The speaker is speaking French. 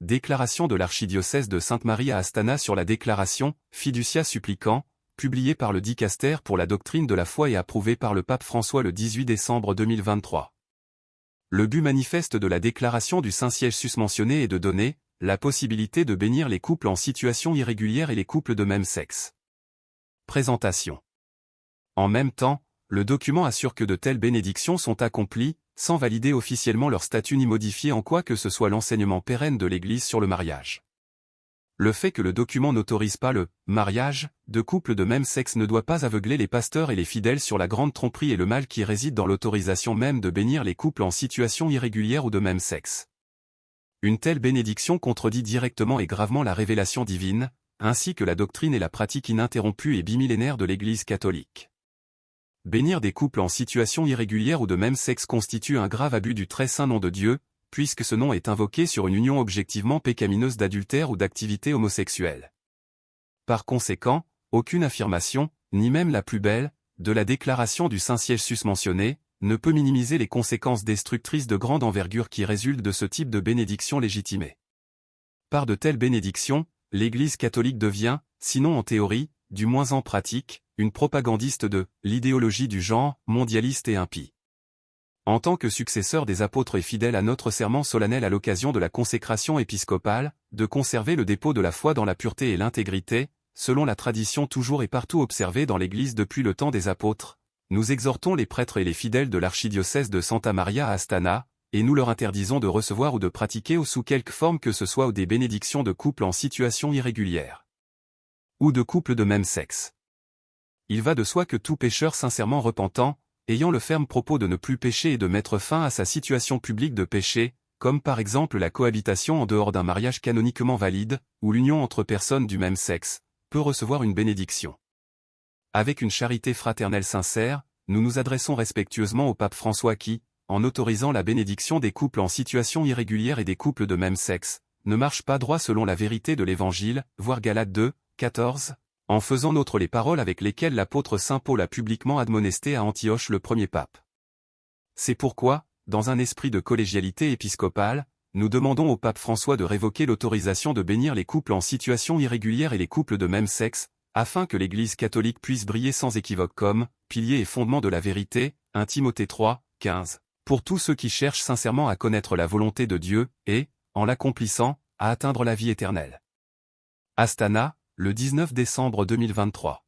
déclaration de l'archidiocèse de Sainte-Marie à Astana sur la déclaration « Fiducia supplicant », publiée par le Dicaster pour la doctrine de la foi et approuvée par le pape François le 18 décembre 2023. Le but manifeste de la déclaration du Saint-Siège susmentionné est de donner la possibilité de bénir les couples en situation irrégulière et les couples de même sexe. Présentation. En même temps, le document assure que de telles bénédictions sont accomplies, sans valider officiellement leur statut ni modifier en quoi que ce soit l'enseignement pérenne de l'Église sur le mariage. Le fait que le document n'autorise pas le mariage de couples de même sexe ne doit pas aveugler les pasteurs et les fidèles sur la grande tromperie et le mal qui réside dans l'autorisation même de bénir les couples en situation irrégulière ou de même sexe. Une telle bénédiction contredit directement et gravement la révélation divine, ainsi que la doctrine et la pratique ininterrompue et bimillénaire de l'Église catholique. Bénir des couples en situation irrégulière ou de même sexe constitue un grave abus du très saint nom de Dieu, puisque ce nom est invoqué sur une union objectivement pécamineuse d'adultère ou d'activité homosexuelle. Par conséquent, aucune affirmation, ni même la plus belle, de la déclaration du Saint-Siège susmentionné, ne peut minimiser les conséquences destructrices de grande envergure qui résultent de ce type de bénédiction légitimée. Par de telles bénédictions, l'Église catholique devient, sinon en théorie, du moins en pratique, une propagandiste de l'idéologie du genre, mondialiste et impie. En tant que successeur des apôtres et fidèle à notre serment solennel à l'occasion de la consécration épiscopale, de conserver le dépôt de la foi dans la pureté et l'intégrité, selon la tradition toujours et partout observée dans l'Église depuis le temps des apôtres, nous exhortons les prêtres et les fidèles de l'archidiocèse de Santa Maria à Astana, et nous leur interdisons de recevoir ou de pratiquer ou sous quelque forme que ce soit ou des bénédictions de couples en situation irrégulière, ou de couples de même sexe. Il va de soi que tout pécheur sincèrement repentant, ayant le ferme propos de ne plus pécher et de mettre fin à sa situation publique de péché, comme par exemple la cohabitation en dehors d'un mariage canoniquement valide, ou l'union entre personnes du même sexe, peut recevoir une bénédiction. Avec une charité fraternelle sincère, nous nous adressons respectueusement au pape François qui, en autorisant la bénédiction des couples en situation irrégulière et des couples de même sexe, ne marche pas droit selon la vérité de l'Évangile, voir Galates 2, 14, en faisant nôtres les paroles avec lesquelles l'apôtre saint Paul a publiquement admonesté à Antioche le premier pape. C'est pourquoi, dans un esprit de collégialité épiscopale, nous demandons au pape François de révoquer l'autorisation de bénir les couples en situation irrégulière et les couples de même sexe, afin que l'Église catholique puisse briller sans équivoque comme pilier et fondement de la vérité, 1 Timothée 3, 15, pour tous ceux qui cherchent sincèrement à connaître la volonté de Dieu et, en l'accomplissant, à atteindre la vie éternelle. Astana, le 19 décembre 2023.